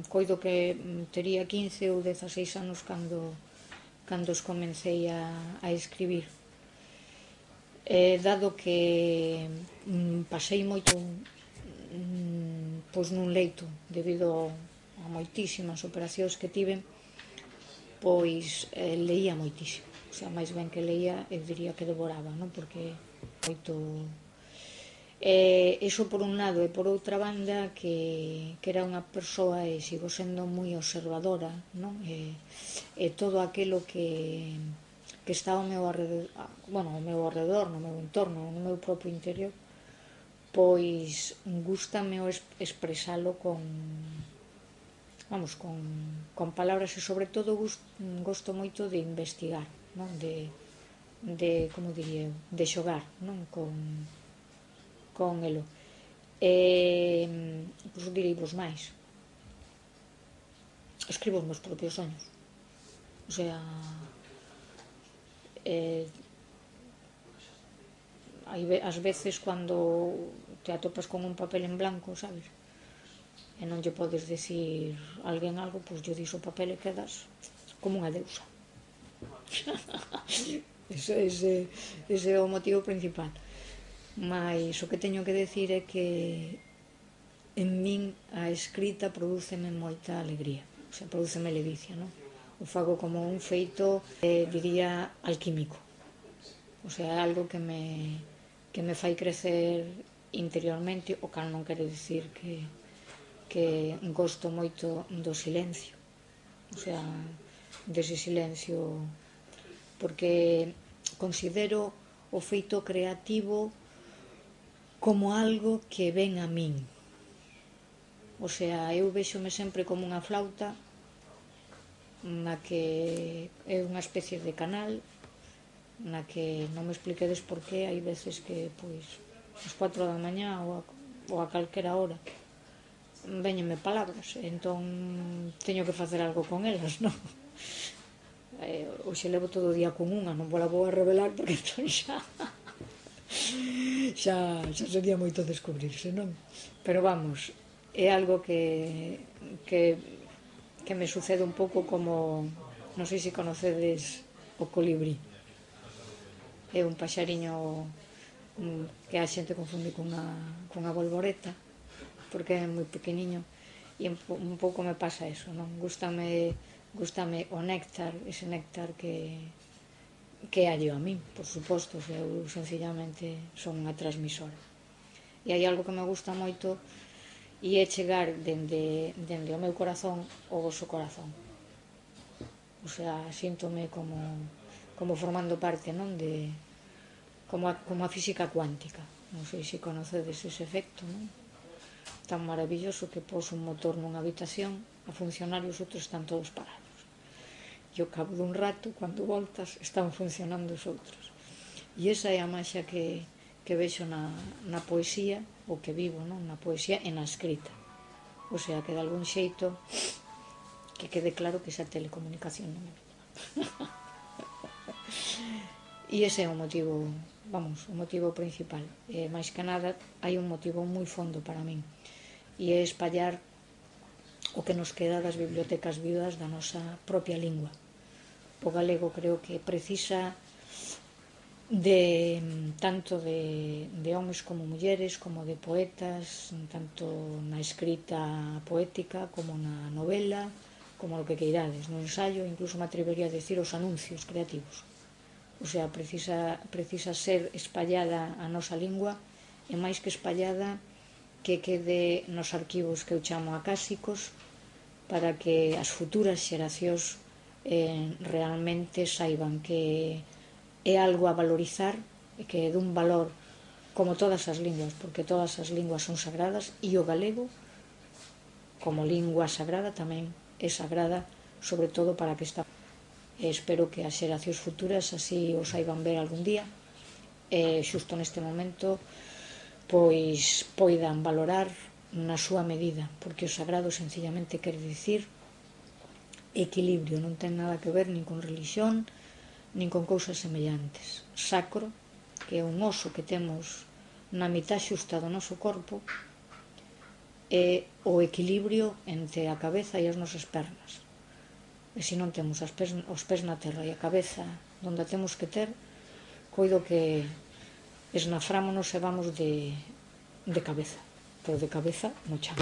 coido que tería 15 ou 16 anos cando os comecei a escribir. Dado que pasei moito pois nun leito debido a moitísimas operacións que tive, pois leía moitísimo, o sea, máis ben que leía, eu diría que devoraba, non? Porque moito iso por un lado, e por outra banda que era unha persoa e sigo sendo moi observadora, non? E todo aquilo que está ao meu alrededor, bueno, ao meu alrededor, no meu entorno, no meu propio interior, pois gústame expresalo con palabras, e sobre todo gosto moito de investigar, non? Como diría eu, de xogar, non? Con elo. Pois direivos máis, escribo os meus propios soños, o sea, ás veces cando te atopas con un papel en blanco, sabes, e non lle podes decir a alguén algo, pois lle dis o papel e quedas como unha deusa. Ese é o motivo principal. Mais o que teño que decir é que en min a escrita prodúceme moita alegría, o sea, prodúceme ledicia, non? O fago como un feito, diría, alquímico, o sea, algo que me fai crecer interiormente, o cal non quere dicir que gosto moito do silencio, o sea, dese silencio, porque considero o feito creativo como algo que ven a min, o sea, eu véxome sempre como unha flauta na que é unha especie de canal na que non me expliquedes por qué hai veces que, pois, ás 4 da mañá ou a calquera hora véñenme palabras, entón teño que facer algo con elas, non? Hoxe levo todo o día con unha, non vou a revelar porque entón xa sería moito descubrirse, non? Pero vamos, é algo que me sucede un pouco como, non sei se conocedes o colibrí. É un paxariño que a xente confunde cunha bolboreta, porque é moi pequeniño, e un pouco me pasa eso, non? Gústame o néctar, ese néctar que é alleo a min, por suposto, que eu sencillamente son unha transmisora. E hai algo que me gusta moito, e é chegar dende o meu corazón ao vosso corazón, o sea, síntome como formando parte, non? Como a física cuántica, non sei se conocedes ese efecto, non? Tan maravilloso que pos un motor nunha habitación a funcionar e os outros están todos parados, e ao cabo dun rato, cando voltas, están funcionando os outros. E esa é a maxia que vexo na poesía, o que vivo, non? Na poesía e na escrita, o sea, que de algún xeito que quede claro que esa telecomunicación non é. E ese é o motivo, vamos, o motivo principal. Máis que nada, hai un motivo moi fondo para min, e é espallar o que nos queda das bibliotecas vivas da nosa propia lingua. O galego creo que precisa tanto de homes como mulleres, como de poetas, tanto na escrita poética como na novela, como no que queirades, no ensayo, incluso me atrevería a decir os anuncios creativos. O sea, precisa ser espallada a nosa lingua, e máis que espallada, que quede nos arquivos que eu chamo acásicos, para que as futuras xeracións realmente saiban que é algo a valorizar, e que é dun valor como todas as linguas, porque todas as linguas son sagradas, e o galego, como lingua sagrada, tamén é sagrada, sobre todo para que está. Espero que as xeracións futuras así o saiban ver algún día, e xusto neste momento pois poidan valorar na súa medida, porque o sagrado sencillamente quere dicir equilibrio, non ten nada que ver nin con religión nin con cousas semellantes. Sacro, que é un oso que temos na mitad xusta do noso corpo, é o equilibrio entre a cabeza e as nosas pernas. E se non temos os pés na terra e a cabeza onde a temos que ter, coido que esnafrámonos e vamos de cabeza, pero de cabeza no chan.